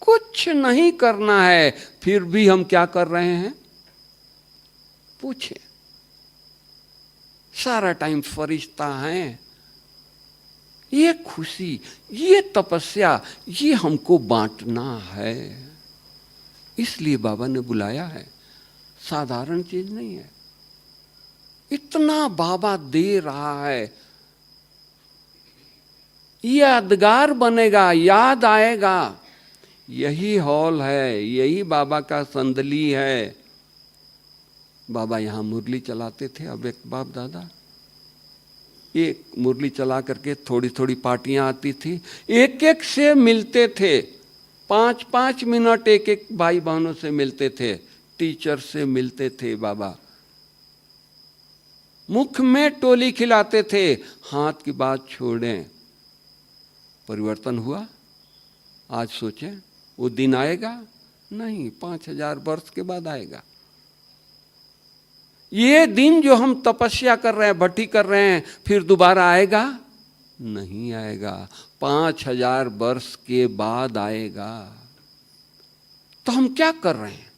कुछ नहीं करना है, फिर भी हम क्या कर रहे हैं? पूछे। सारा टाइम फरिश्ता है। ये खुशी, ये तपस्या, ये हमको बांटना है, इसलिए बाबा ने बुलाया है। साधारण चीज नहीं है, इतना बाबा दे रहा है। यादगार बनेगा, याद आएगा। यही हॉल है, यही बाबा का संदली है। बाबा यहाँ मुरली चलाते थे। अब एक बाप दादा एक मुरली चला करके थोड़ी थोड़ी पार्टियां आती थी, एक एक से मिलते थे, 5-5 मिनट एक एक भाई बहनों से मिलते थे, टीचर से मिलते थे। बाबा मुख में टोली खिलाते थे, हाथ की बात छोड़ें। परिवर्तन हुआ? आज सोचें, वो दिन आएगा? नहीं, 5000 वर्ष के बाद आएगा। ये दिन जो हम तपस्या कर रहे हैं, भट्टी कर रहे हैं, फिर दोबारा आएगा? नहीं आएगा, 5000 वर्ष के बाद आएगा। तो हम क्या कर रहे हैं?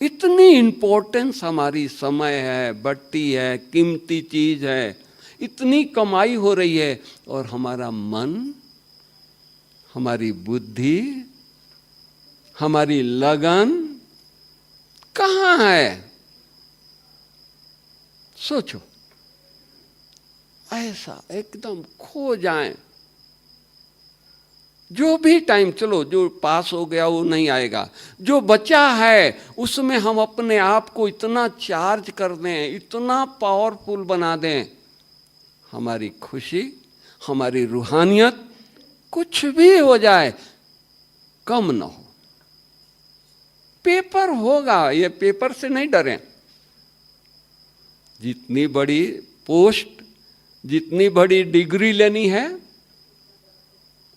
इतनी इंपॉर्टेंस हमारी समय है, बट्टी है, कीमती चीज है, इतनी कमाई हो रही है, और हमारा मन, हमारी बुद्धि, हमारी लगन कहाँ है? सोचो, ऐसा एकदम खो जाएं। जो भी टाइम, चलो जो पास हो गया वो नहीं आएगा, जो बचा है उसमें हम अपने आप को इतना चार्ज कर दें, इतना पावरफुल बना दें, हमारी खुशी, हमारी रूहानियत कुछ भी हो जाए कम ना हो। पेपर होगा, ये पेपर से नहीं डरें। जितनी बड़ी पोस्ट, जितनी बड़ी डिग्री लेनी है,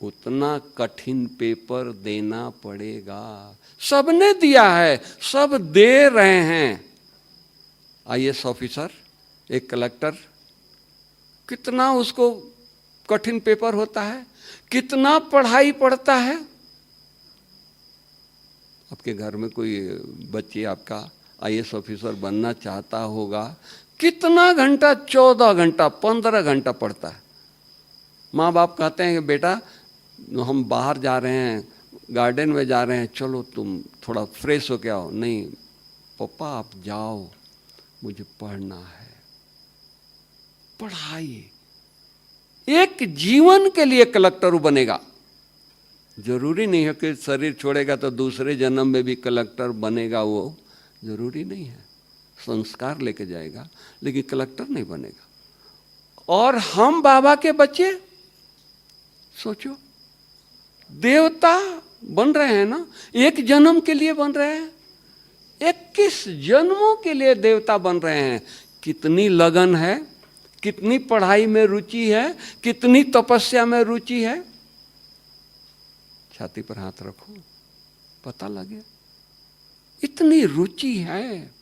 उतना कठिन पेपर देना पड़ेगा। सबने दिया है, सब दे रहे हैं। आईएएस ऑफिसर, एक कलेक्टर, कितना उसको कठिन पेपर होता है, कितना पढ़ाई पड़ता है। आपके घर में कोई बच्चे आपका आईएएस ऑफिसर बनना चाहता होगा, कितना घंटा, 14 घंटा, 15 घंटा पढ़ता है। माँ बाप कहते हैं कि बेटा हम बाहर जा रहे हैं, गार्डन में जा रहे हैं, चलो तुम थोड़ा फ्रेश हो के आओ। नहीं पापा आप जाओ, मुझे पढ़ना है। पढ़ाई एक जीवन के लिए कलेक्टर बनेगा। जरूरी नहीं है कि शरीर छोड़ेगा तो दूसरे जन्म में भी कलेक्टर बनेगा, वो जरूरी नहीं है। संस्कार लेके जाएगा, लेकिन कलेक्टर नहीं बनेगा। और हम बाबा के बच्चे, सोचो, देवता बन रहे हैं ना, एक जन्म के लिए बन रहे हैं, 21 जन्मों के लिए देवता बन रहे हैं। कितनी लगन है, कितनी पढ़ाई में रुचि है, कितनी तपस्या में रुचि है। छाती पर हाथ रखो, पता लगे इतनी रुचि है।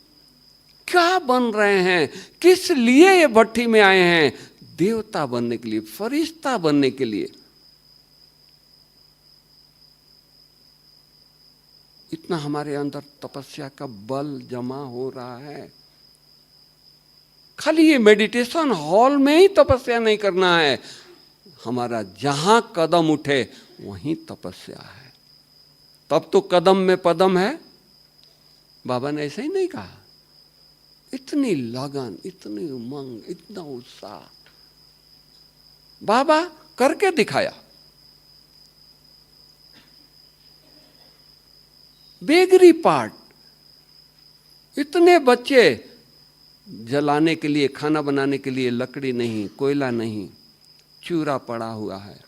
क्या बन रहे हैं, किस लिए ये भट्टी में आए हैं? देवता बनने के लिए, फरिश्ता बनने के लिए। इतना हमारे अंदर तपस्या का बल जमा हो रहा है। खाली ये मेडिटेशन हॉल में ही तपस्या नहीं करना है, हमारा जहां कदम उठे वहीं तपस्या है। तब तो कदम में पदम है। बाबा ने ऐसे ही नहीं कहा। इतनी लगन, इतनी उमंग, इतना उत्साह बाबा करके दिखाया। बेगरी पार्ट, इतने बच्चे जलाने के लिए, खाना बनाने के लिए लकड़ी नहीं, कोयला नहीं, चूरा पड़ा हुआ है।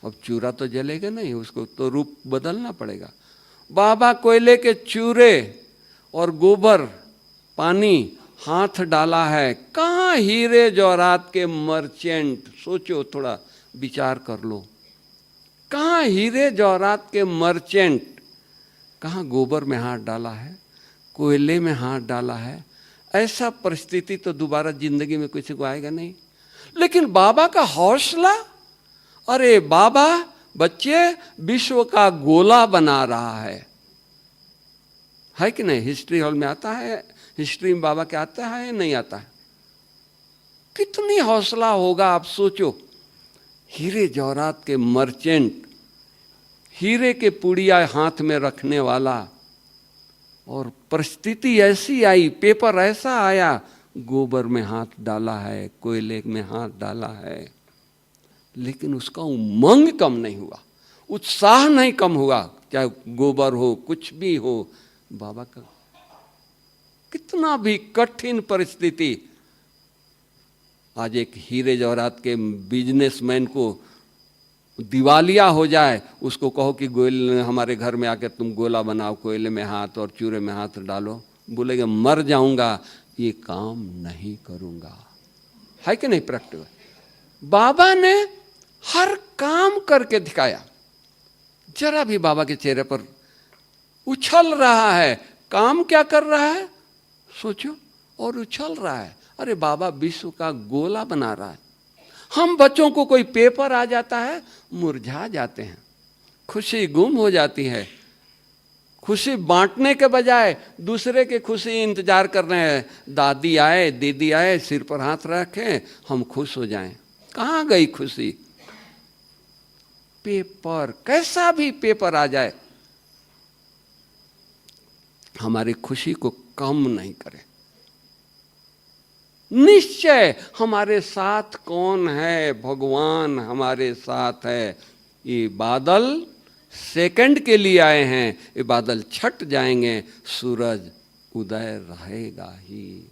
अब चूरा तो जलेगा नहीं, उसको तो रूप बदलना पड़ेगा। बाबा कोयले के चूरे और गोबर, पानी हाथ डाला है। कहाँ हीरे जवाहरात के मर्चेंट, सोचो, थोड़ा विचार कर लो। कहाँ हीरे जवाहरात के मर्चेंट, कहाँ गोबर में हाथ डाला है, कोयले में हाथ डाला है। ऐसा परिस्थिति तो दोबारा जिंदगी में किसी को आएगा नहीं। लेकिन बाबा का हौसला, अरे बाबा बच्चे विश्व का गोला बना रहा है कि नहीं? हिस्ट्री हॉल में आता है, हिस्ट्री में बाबा के आता है, नहीं आता है? कितनी हौसला होगा, आप सोचो। हीरे जवाहरात के मर्चेंट, हीरे के पुड़िया हाथ में रखने वाला, और परिस्थिति ऐसी आई, पेपर ऐसा आया, गोबर में हाथ डाला है, कोयले में हाथ डाला है, लेकिन उसका उमंग कम नहीं हुआ, उत्साह नहीं कम हुआ। चाहे गोबर हो, कुछ भी हो, बाबा का कितना भी कठिन परिस्थिति। आज एक हीरे जवाहरात के बिजनेसमैन को दिवालिया हो जाए, उसको कहो कि गोले हमारे घर में आकर तुम गोला बनाओ, कोयले में हाथ और चूरे में हाथ डालो, बोलेगा मर जाऊंगा, ये काम नहीं करूंगा। है कि नहीं प्रैक्टिकल? बाबा ने हर काम करके दिखाया। जरा भी बाबा के चेहरे पर उछल रहा है, काम क्या कर रहा है सोचो, और उछल रहा है। अरे बाबा विश्व का गोला बना रहा है। हम बच्चों को कोई पेपर आ जाता है, मुरझा जाते हैं, खुशी गुम हो जाती है। खुशी बांटने के बजाय दूसरे की खुशी इंतजार कर रहे हैं। दादी आए, दीदी आए, सिर पर हाथ रखें, हम खुश हो जाएं। कहाँ गई खुशी? पेपर, कैसा भी पेपर आ जाए, हमारी खुशी को कम नहीं करे। निश्चय हमारे साथ कौन है? भगवान हमारे साथ है। ये बादल सेकंड के लिए आए हैं, ये बादल छट जाएंगे, सूरज उदय रहेगा ही।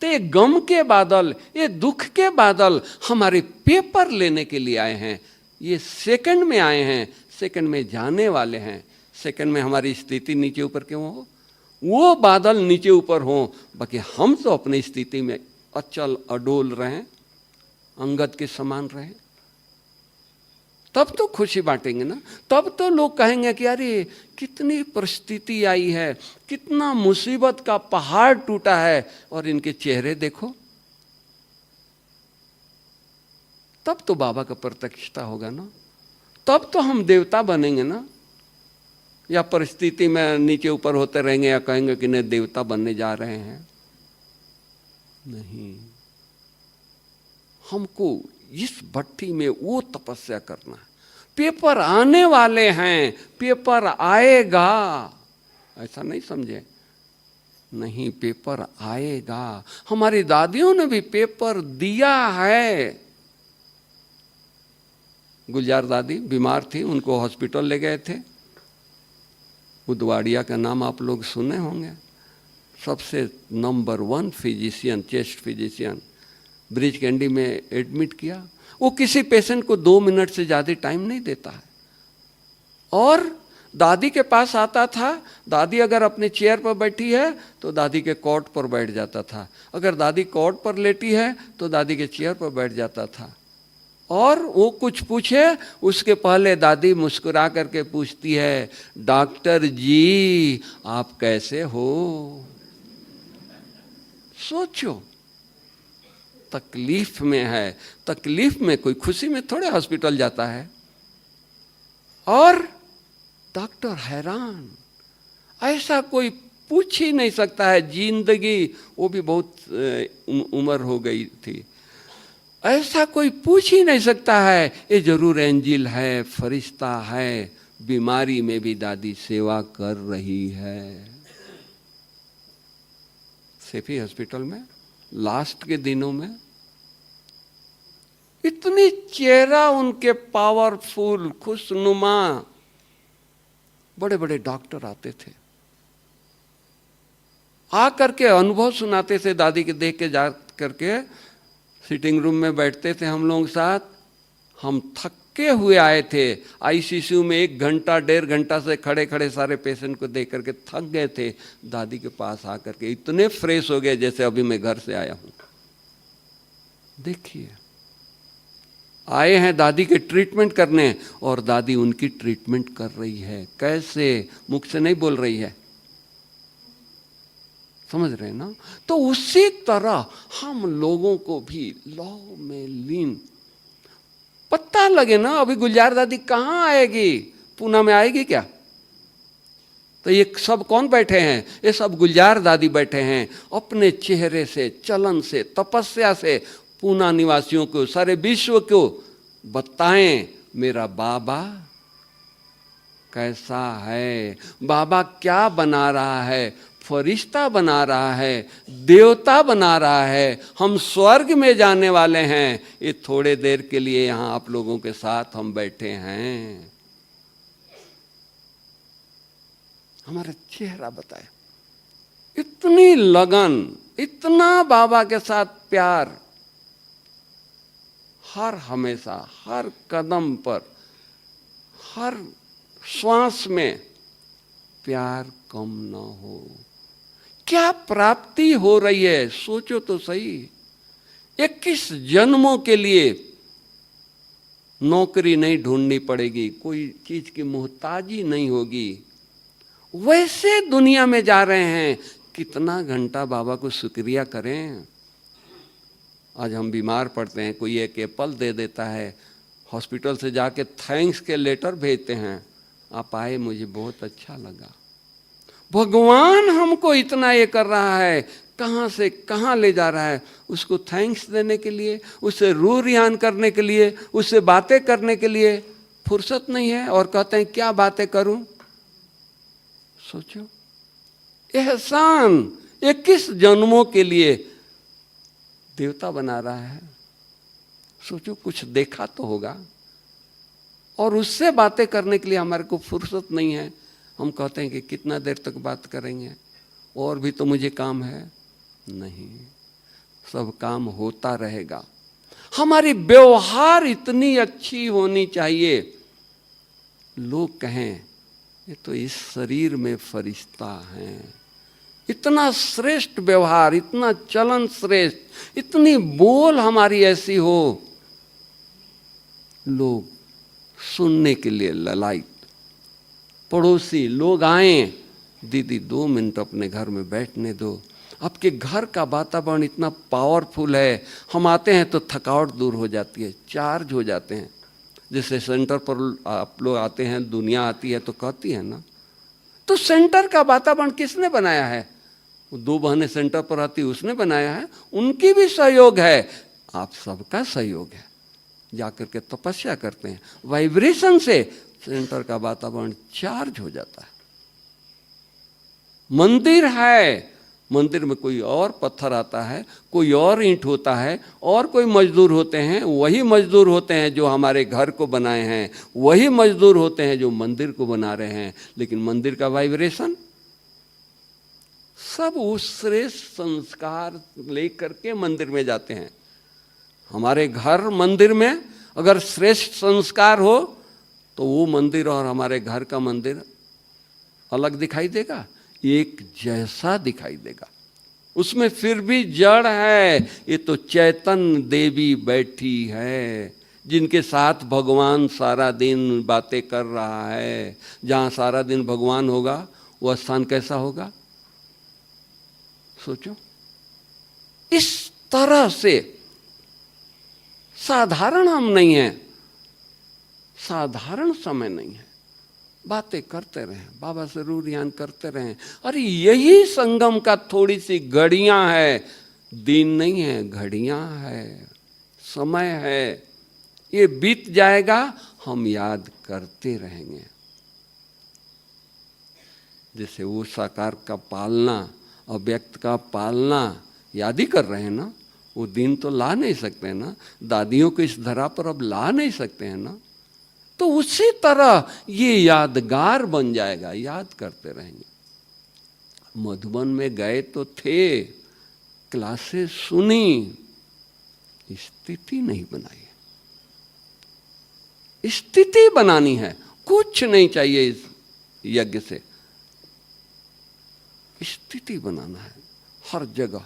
तो ये गम के बादल, ये दुख के बादल हमारे पेपर लेने के लिए आए हैं। ये सेकंड में आए हैं, सेकंड में जाने वाले हैं। सेकंड में हमारी स्थिति नीचे ऊपर क्यों हो? वो बादल नीचे ऊपर हो, बाकी हम तो अपनी स्थिति में अचल अडोल रहें, अंगद के समान रहें। तब तो खुशी बांटेंगे ना। तब तो लोग कहेंगे कि अरे कितनी परिस्थिति आई है, कितना मुसीबत का पहाड़ टूटा है, और इनके चेहरे देखो। तब तो बाबा का प्रत्यक्षता होगा ना। तब तो हम देवता बनेंगे ना। या परिस्थिति में नीचे ऊपर होते रहेंगे या कहेंगे कि नहीं देवता बनने जा रहे हैं। नहीं, हमको इस भट्टी में वो तपस्या करना है। पेपर आने वाले हैं, पेपर आएगा, ऐसा नहीं समझे। नहीं, पेपर आएगा। हमारी दादियों ने भी पेपर दिया है। गुलजार दादी बीमार थी, उनको हॉस्पिटल ले गए थे। उदवाड़िया का नाम आप लोग सुने होंगे, सबसे number 1 physician, chest physician. Bridge candy में एडमिट किया। वो किसी पेशेंट को 2 मिनट से ज़्यादा टाइम नहीं देता है, और दादी के पास आता था। दादी अगर अपने चेयर पर बैठी है तो दादी के कॉट पर बैठ जाता था, अगर दादी कॉट पर लेटी है तो दादी के चेयर पर बैठ जाता था। और वो कुछ पूछे उसके पहले दादी मुस्कुरा करके पूछती है, डॉक्टर जी आप कैसे हो? सोचो, तकलीफ में है, तकलीफ में कोई खुशी में थोड़े हॉस्पिटल जाता है। और डॉक्टर हैरान, ऐसा कोई पूछ ही नहीं सकता है। जिंदगी, वो भी बहुत उम्र हो गई थी, ऐसा कोई पूछ ही नहीं सकता है। ये जरूर एंजिल है, फरिश्ता है। बीमारी में भी दादी सेवा कर रही है। सेफी हॉस्पिटल में लास्ट के दिनों में इतनी चेहरा उनके पावरफुल, खुशनुमा, बड़े बड़े डॉक्टर आते थे, आकर के अनुभव सुनाते थे। दादी के देख के जा करके सिटिंग रूम में बैठते थे हम लोग साथ। हम थके हुए आए थे, आईसीयू में 1 घंटा 1.5 घंटा से खड़े खड़े सारे पेशेंट को देख करके थक गए थे। दादी के पास आकर के इतने फ्रेश हो गए जैसे अभी मैं घर से आया हूं। देखिए, आए हैं दादी के ट्रीटमेंट करने, और दादी उनकी ट्रीटमेंट कर रही है। कैसे? मुख से नहीं बोल रही है, समझ रहे हैं ना। तो उसी तरह हम लोगों को भी लौ में लीन, पता लगे ना। अभी गुलजार दादी कहाँ आएगी? पूना में आएगी क्या? तो ये सब कौन बैठे हैं? ये सब गुलजार दादी बैठे हैं। अपने चेहरे से, चलन से, तपस्या से पूना निवासियों को, सारे विश्व को बताएं मेरा बाबा कैसा है, बाबा क्या बना रहा है। फरिश्ता बना रहा है, देवता बना रहा है, हम स्वर्ग में जाने वाले हैं। ये थोड़े देर के लिए यहाँ आप लोगों के साथ हम बैठे हैं। हमारा चेहरा बताए, इतनी लगन, इतना बाबा के साथ प्यार, हर हमेशा, हर कदम पर, हर श्वास में प्यार कम ना हो। क्या प्राप्ति हो रही है, सोचो तो सही। 21 जन्मों के लिए नौकरी नहीं ढूंढनी पड़ेगी, कोई चीज की मोहताजी नहीं होगी। वैसे दुनिया में जा रहे हैं, कितना घंटा बाबा को शुक्रिया करें। आज हम बीमार पड़ते हैं, कोई एक एप्पल दे देता है, हॉस्पिटल से जाके थैंक्स के लेटर भेजते हैं, आप आए मुझे बहुत अच्छा लगा। भगवान हमको इतना ये कर रहा है, कहाँ से कहाँ ले जा रहा है, उसको थैंक्स देने के लिए, उससे रूह रियान करने के लिए, उससे बातें करने के लिए फुर्सत नहीं है। और कहते हैं क्या बातें करूं। सोचो, एहसान 21 जन्मों के लिए देवता बना रहा है। सोचो, कुछ देखा तो होगा। और उससे बातें करने के लिए हमारे को फुर्सत नहीं है। हम कहते हैं कि कितना देर तक बात करेंगे, और भी तो मुझे काम है। नहीं, सब काम होता रहेगा। हमारी व्यवहार इतनी अच्छी होनी चाहिए, लोग कहें ये तो इस शरीर में फरिश्ता है। इतना श्रेष्ठ व्यवहार, इतना चलन श्रेष्ठ, इतनी बोल हमारी ऐसी हो, लोग सुनने के लिए ललायत। पड़ोसी लोग आए, दीदी 2 मिनट अपने घर में बैठने दो। आपके घर का वातावरण इतना पावरफुल है, हम आते हैं तो थकावट दूर हो जाती है, चार्ज हो जाते हैं। जैसे सेंटर पर आप लोग आते हैं, दुनिया आती है तो कहती है ना, तो सेंटर का वातावरण किसने बनाया है? 2 बहनें सेंटर पर आती, उसने बनाया है। उनकी भी सहयोग है, आप सबका सहयोग है। जाकर के तपस्या करते हैं, वाइब्रेशन से सेंटर का वातावरण चार्ज हो जाता है। मंदिर है, मंदिर में कोई और पत्थर आता है, कोई और ईंट होता है, और कोई मजदूर होते हैं। वही मजदूर होते हैं जो हमारे घर को बनाए हैं, वही मजदूर होते हैं जो मंदिर को बना रहे हैं। लेकिन मंदिर का वाइब्रेशन, सब उस श्रेष्ठ संस्कार लेकर के मंदिर में जाते हैं। हमारे घर मंदिर में अगर श्रेष्ठ संस्कार हो तो वो मंदिर और हमारे घर का मंदिर अलग दिखाई देगा, एक जैसा दिखाई देगा। उसमें फिर भी जड़ है, ये तो चैतन्य देवी बैठी है, जिनके साथ भगवान सारा दिन बातें कर रहा है। जहाँ सारा दिन भगवान होगा वो स्थान कैसा होगा? सोचो, इस तरह से साधारण हम नहीं हैं, साधारण समय नहीं है। बातें करते रहें, बाबा से रूह रियान करते रहें। अरे यही संगम का थोड़ी सी घड़ियां है, दिन नहीं है, घड़ियां है, समय है। ये बीत जाएगा, हम याद करते रहेंगे। जैसे वो साकार का पालना, अव्यक्त का पालना याद ही कर रहे हैं ना। वो दिन तो ला नहीं सकते ना, दादियों को इस धरा पर अब ला नहीं सकते हैं ना। तो उसी तरह ये यादगार बन जाएगा, याद करते रहेंगे। मधुबन में गए तो थे, क्लासेस सुनी, स्थिति नहीं बनाई। स्थिति बनानी है, कुछ नहीं चाहिए इस यज्ञ से, स्थिति बनाना है। हर जगह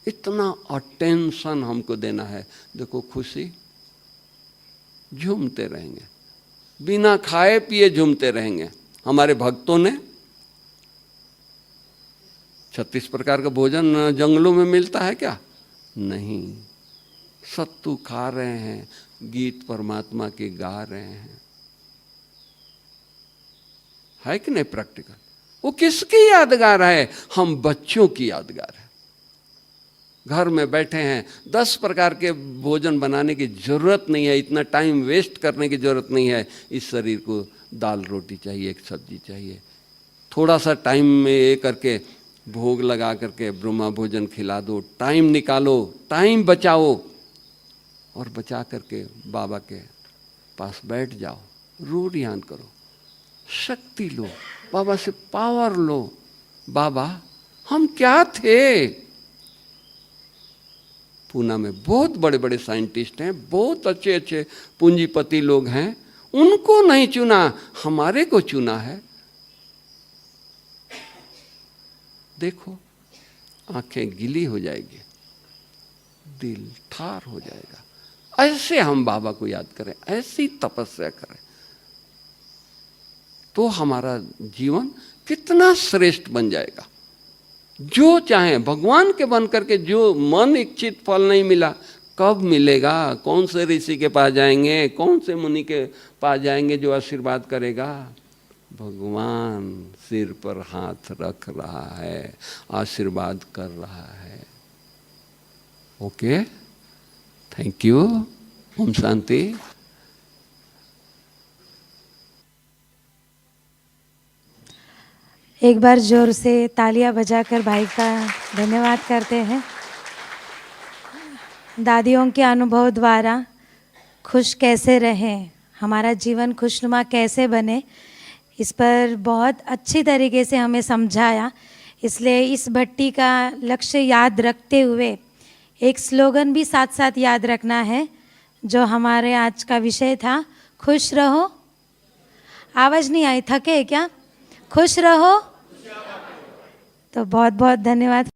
इतना अटेंशन हमको देना है। देखो, खुशी, झूमते रहेंगे, बिना खाए पिए झूमते रहेंगे। हमारे भक्तों ने 36 प्रकार का भोजन जंगलों में मिलता है क्या? नहीं, सत्तू खा रहे हैं, गीत परमात्मा के गा रहे हैं। है कि नहीं प्रैक्टिकल? वो किसकी यादगार है? हम बच्चों की यादगार है। घर में बैठे हैं, 10 प्रकार के भोजन बनाने की जरूरत नहीं है, इतना टाइम वेस्ट करने की जरूरत नहीं है। इस शरीर को दाल रोटी चाहिए, एक सब्जी चाहिए। थोड़ा सा टाइम में ये करके भोग लगा करके ब्रह्मा भोजन खिला दो, टाइम निकालो, टाइम बचाओ, और बचा करके बाबा के पास बैठ जाओ, रूह रियान करो, शक्ति लो, बाबा से पावर लो। बाबा हम क्या थे? पूना में बहुत बड़े बड़े साइंटिस्ट हैं, बहुत अच्छे अच्छे पूंजीपति लोग हैं, उनको नहीं चुना, हमारे को चुना है। देखो, आंखें गीली हो जाएगी, दिल ठार हो जाएगा। ऐसे हम बाबा को याद करें, ऐसी तपस्या करें, तो हमारा जीवन कितना श्रेष्ठ बन जाएगा। जो चाहे भगवान के बन करके, जो मन इच्छित फल नहीं मिला, कब मिलेगा? कौन से ऋषि के पास जाएंगे, कौन से मुनि के पास जाएंगे जो आशीर्वाद करेगा? भगवान सिर पर हाथ रख रहा है, आशीर्वाद कर रहा है। Okay, thank you. ओम शांति। एक बार जोर से तालियां बजाकर भाई का धन्यवाद करते हैं। दादियों के अनुभव द्वारा खुश कैसे रहें, हमारा जीवन खुशनुमा कैसे बने, इस पर बहुत अच्छी तरीके से हमें समझाया। इसलिए इस भट्टी का लक्ष्य याद रखते हुए एक स्लोगन भी साथ साथ याद रखना है, जो हमारे आज का विषय था, खुश रहो। आवाज़ नहीं आई, थके क्या? खुश रहो। तो बहुत बहुत धन्यवाद।